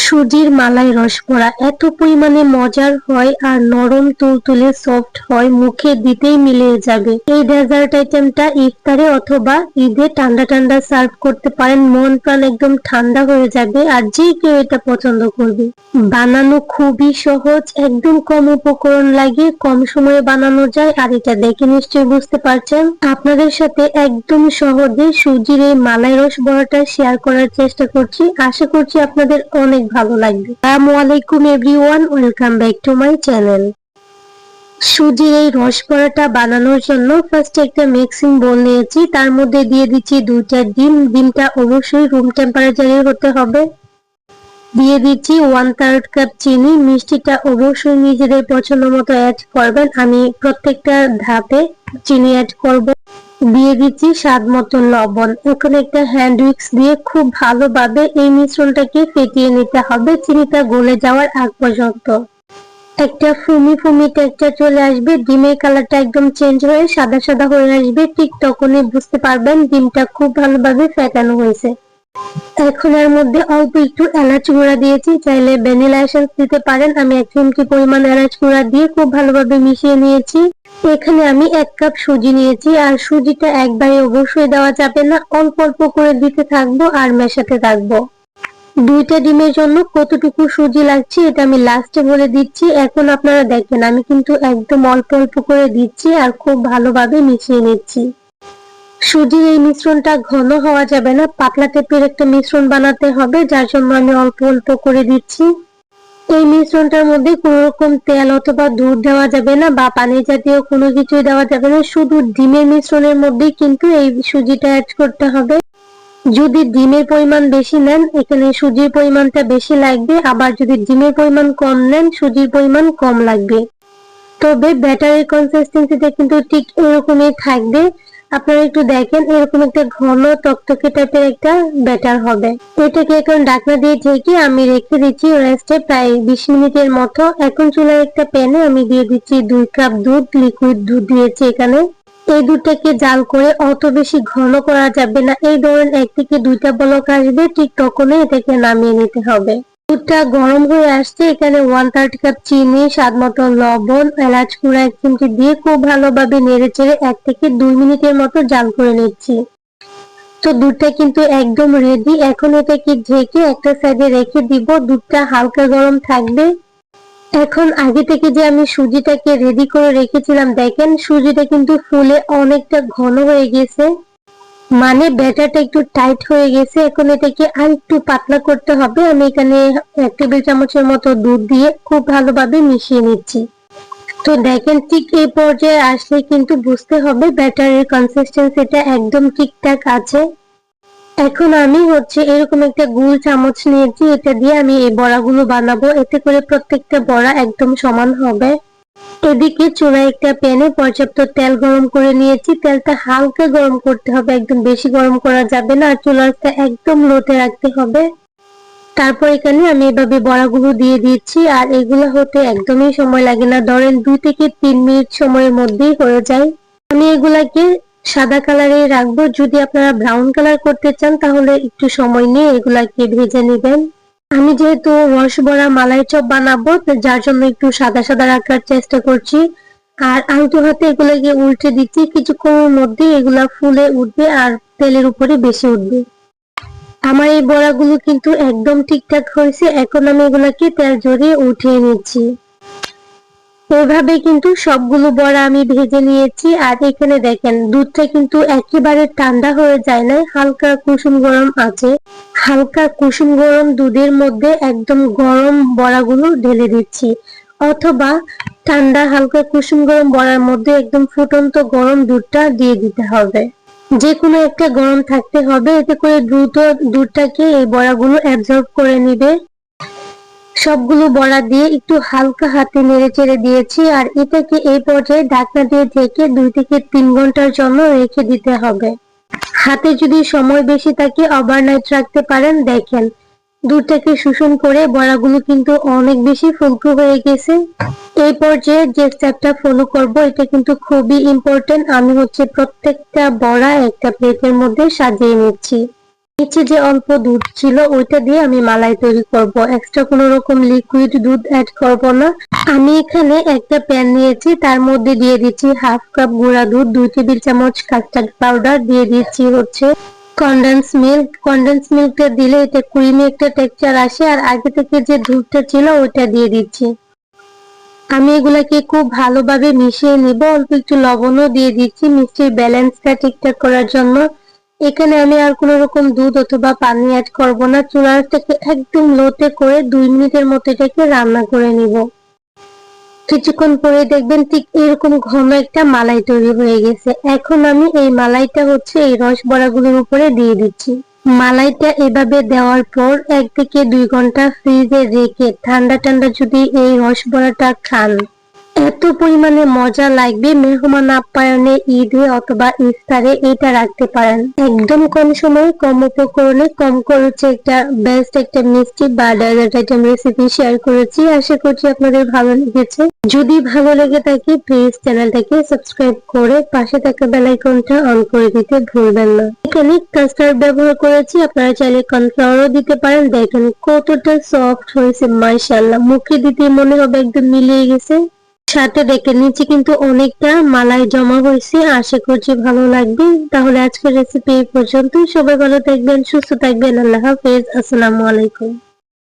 সুজির মালাই রসবড়া এত পরিমাণে মজার হয় আর নরম তুলতুলে সফট হয়, মুখে দিতেই মিলিয়ে যাবে। এই ডেজার্ট আইটেমটা ইফতারে অথবা ঈদে ঠান্ডা ঠান্ডা সার্ভ করতে পারেন, মন প্রাণ একদম ঠান্ডা হয়ে যাবে আর যে কেউ এটা পছন্দ করবে। বানানো খুবই সহজ, একদম কম উপকরণ লাগে, কম সময়ে বানানো যায়। আর এটা দেখে নিশ্চয়ই বুঝতে পারছেন। আপনাদের সাথে একদম সহজে সুজির এই মালাই রসবড়াটা শেয়ার করার চেষ্টা করছি, আশা করছি আপনাদের অনেক ভালো লাগবে। আসসালামু আলাইকুম everyone, welcome back to my channel. সুজির এই রসবড়াটা বানানোর জন্য ফার্স্টে একটা মিক্সিং বোল নিয়েছি, তার মধ্যে দিয়ে দিচ্ছি 2টা ডিম। ডিমটা অবশ্যই রুম টেম্পারেচারে হতে হবে। দিয়ে দিচ্ছি 1/3 কাপ চিনি। মিষ্টিটা অবশ্যই নিজেদের পছন্দ মতো অ্যাড করবেন, আমি প্রত্যেকটা ধাপে চিনি অ্যাড করব। দিয়ে দিচ্ছি স্বাদ মতো লবণ। এখন একটা হ্যান্ড উইক্স দিয়ে খুব ভালোভাবে এই মিশ্রণটাকে ফেটিয়ে নিতে হবে চিনিটা গলে যাওয়ার আগ পর্যন্ত। একটা ফুমি ফুমি টেক্সচার চলে আসবে, ডিমের কালারটা একদম চেঞ্জ হয়ে সাদা সাদা হয়ে আসবে, ঠিক তখনই বুঝতে পারবেন ডিমটা খুব ভালোভাবে ফেটানো হয়েছে। এখন এর মধ্যে অল্প একটু এলাচ গুঁড়া দিয়েছি, চাইলে ভ্যানিলা এসেন্স দিতে পারেন। আমি 1 চিমটি পরিমাণ এলাচ গুঁড়া দিয়ে খুব ভালোভাবে মিশিয়ে নিয়েছি। এখানে আমি 1 কাপ সুজি নিয়েছি, আর সুজিটা একবারে অবশ্যই দেওয়া যাবে না, অল্প অল্প করে দিতে থাকবো আর মেশাতে থাকবো। 2টা ডিমের জন্য কতটুকু সুজি লাগছে এটা আমি লাস্টে বলে দিচ্ছি। এখন আপনারা দেখেন আমি কিন্তু একদম অল্প অল্প করে দিচ্ছি আর খুব ভালোভাবে মিশিয়ে নিচ্ছি। সুজির এই মিশ্রণটা ঘন হওয়া যাবে না, পাতলা টাইপের একটা মিশ্রণ বানাতে হবে, যার জন্য আমি অল্প অল্প করে দিচ্ছি। এই মিশ্রণটার মধ্যে কোনো রকম তেল অথবা দুধ দেওয়া যাবে না বা পানি জাতীয় কোনো কিছুই দেওয়া যাবে না, শুধু ডিমের মিশ্রণের মধ্যেই কিন্তু এই সুজিটা অ্যাড করতে হবে। যদি ডিমের পরিমাণ বেশি নেন এখানে সুজির পরিমাণটা বেশি লাগবে, আবার যদি ডিমের পরিমাণ কম নেন সুজির পরিমাণ কম লাগবে। তবে ব্যাটারের কনসিস্টেন্সিটা কিন্তু ঠিক এরকমই থাকবে। আপনারা একটু দেখেন, এরকম একটা ঘন টকটকে টাইপের একটা ব্যাটার হবে। এটাকে এখন ঢাকনা দিয়ে ঢেকে আমি রেখে দিচ্ছি রেস্টে প্রায় 20 মিনিটের মতো। এখন চুলায় একটা প্যানে আমি দিয়ে দিচ্ছি 2 কাপ দুধ, লিকুইড দুধ দিয়েছি এখানে। এই দুধটাকে জাল করে অত বেশি ঘন করা যাবে না, এই ধরুন 1 থেকে 2টা বলক আসবে, ঠিক তখনই এটাকে নামিয়ে নিতে হবে। দুধটা গরম হয়ে আসছে, এখানে 1/3 কাপ চিনি, স্বাদ মতো লবণ, এলাচ গুঁড়া 1 চিমটি দিয়ে খুব ভালোভাবে নেড়ে চেড়ে 1 থেকে 2 মিনিটের মতো জাল করে নিচ্ছি। তো দুধটা কিন্তু একদম রেডি। এখন এটাকে ঢেকে একটা সাইডে রেখে দিব, দুধটা হালকা গরম থাকবে। এখন আগে থেকে যে আমি সুজিটাকে রেডি করে রেখেছিলাম, দেখেন সুজিটা কিন্তু ফুলে অনেকটা ঘন হয়ে গেছে, মানে ব্যাটারটা একটু টাইট হয়ে গেছে। এখন এটাকে আর একটু পাতলা করতে হবে। আমি এখানে 1 টেবিল চামচের মতো দুধ দিয়ে খুব ভালোভাবে মিশিয়ে নিচ্ছি। তো দেখেন ঠিক এই পর্যায়ে আসলে কিন্তু বুঝতে হবে ব্যাটারের কনসিস্টেন্সিটা একদম ঠিকঠাক আছে। এখন আমি এরকম একটা গোল চামচ নিয়েছি, এটা দিয়ে আমি এই বড়াগুলো বানাবো, এতে করে প্রত্যেকটা বড়া একদম সমান হবে। এদিকে চুলায় একটা প্যানে পর্যাপ্ত তেল গরম করে নিয়েছি, তেলটা হালকা গরম করতে হবে, একদম বেশি গরম করা যাবে না, আর চুলাটা একদম লোতে রাখতে হবে। তারপর এখানে আমি এভাবে বড়াগুলো দিয়ে দিচ্ছি, আর এগুলো হতে একদমই সময় লাগে না, ধরেন 2 থেকে 3 মিনিট সময়ের মধ্যেই হয়ে যায়। আমি এগুলাকে সাদা কালারে রাখবো, যদি আপনারা ব্রাউন কালার করতে চান তাহলে একটু সময় নিয়ে এগুলাকে ভেজে নেবেন। আমি যেহেতু রসবড়া মালাই চপ বানাবো, যার জন্য একটু সাদা সাদা রাখার চেষ্টা করছি। আর আলতো হাতে এগুলাকে উল্টে দিচ্ছি, কিছুক্ষণের মধ্যে এগুলা ফুলে উঠবে আর তেলের উপরে বেশি উঠবে। আমার এই বড়াগুলো কিন্তু একদম ঠিকঠাক হয়েছে। এখন আমি এগুলাকে তেল ঝরিয়ে উঠিয়ে নিচ্ছি। এভাবে কিন্তু সবগুলো বড়া আমি ভেজে নিয়েছি। আর এখানে দেখেন দুধটা কিন্তু একেবারে ঠান্ডা হয়ে যায় না, হালকা কুসুম গরম আছে। হালকা কুসুম গরম দুধের মধ্যে একদম গরম বড়াগুলো ঢেলে দিচ্ছি, অথবা ঠান্ডা হালকা কুসুম গরম বড়ার মধ্যে একদম ফুটন্ত গরম দুধটা দিয়ে দিতে হবে। যে কোনো একটা গরম থাকতে হবে, এতে করে দ্রুত দুধটাকে এই বড়াগুলো অ্যাবজর্ব করে নিবে। সবগুলো বড়া দিয়ে একটু হালকা হাতে নেড়ে চেড়ে দিয়েছি, আর এটাকে এই পর্যায়ে ঢাকনা দিয়ে ঢেকে 2 থেকে 3 ঘন্টার জন্য রেখে দিতে হবে। হাতে যদি সময় বেশি থাকে ওভারনাইট রাখতে পারেন। দেখেন দুধটাকে শোষণ করে বড়াগুলো কিন্তু অনেক বেশি ফুলকো হয়ে গেছে। এই পর্যায়ে যে স্টেপটা ফলো করব এটা কিন্তু খুবই ইম্পর্টেন্ট। আমি প্রত্যেকটা বড়া একটা প্লেটের মধ্যে সাজিয়ে নিচ্ছি। নিচে যে অল্প দুধ ছিল ওইটা দিয়ে আমি মালাই তৈরি করব, এক্সট্রা কোনো রকম লিকুইড দুধ অ্যাড করব না। আমি এখানে একটা প্যান নিয়েছি, তার মধ্যে দিয়ে দিচ্ছি হাফ কাপ গুঁড়া দুধ, 2 টেবিল চামচ কাস্টার্ড পাউডার, দিয়ে দিচ্ছি হচ্ছে কনডেন্স মিল্কটা দিলে এটা ক্রিমি একটা টেক্সচার আসে। আর আগে থেকে যে দুধটা ছিল ওইটা দিয়ে দিচ্ছি। আমি এগুলাকে খুব ভালোভাবে মিশিয়ে নিব। অল্প একটু লবণও দিয়ে দিচ্ছি মিষ্টির ব্যালেন্সটা ঠিকঠাক করার জন্য। এখানে আমি আর কোনো রকম দুধ অথবা পানি অ্যাড করব না। চুলাটাকে একদম লোতে করে 2 মিনিটের মতো এটাকে রান্না করে নিব। কিছুক্ষণ পরে দেখবেন ঠিক এরকম ঘন একটা মালাই তৈরি হয়ে গেছে। এখন আমি এই মালাইটা হচ্ছে এই রস বড়াগুলোর উপরে দিয়ে দিচ্ছি। মালাইটা এভাবে দেওয়ার পর 1 থেকে 2 ঘন্টা ফ্রিজে রেখে ঠান্ডা ঠান্ডা যদি এই রস বড়াটা খান, এত পরিমাণে মজা লাগবে। মেহমান আপ্যায়নে, ঈদে অথবা ইফতারে এটা রাখতে পারেন। একদম কম সময়ে, কম উপকরণে, কম খরচে একটা বেস্ট একটা মিষ্টি বা ডেজার্ট আইটেম রেসিপি শেয়ার করেছি। আশা করছি আপনাদের ভালো লেগেছে। যদি ভালো লেগে থাকে প্লিজ চ্যানেলটাকে সাবস্ক্রাইব করে পাশে থাকা বেল আইকনটা অন করে দিতে ভুলবেন না। এখানে কাস্টার্ড ব্যবহার করেছি, আপনারা চাইলে কর্নফ্লাওয়ারও দিতে পারেন। দেখেন কতটা সফট হয়েছে, মাশাআল্লাহ। মুখে দিতে মনে হবে একদম মিলিয়ে গেছে। সাথে দেখে নিচে কিন্তু অনেকটা মালাই জমা হয়েছে। আশা করছি ভালো লাগবে। তাহলে আজকের রেসিপি এই পর্যন্ত। সবাই ভালো থাকবেন, সুস্থ থাকবেন। আল্লাহ হাফেজ, আসসালামু আলাইকুম।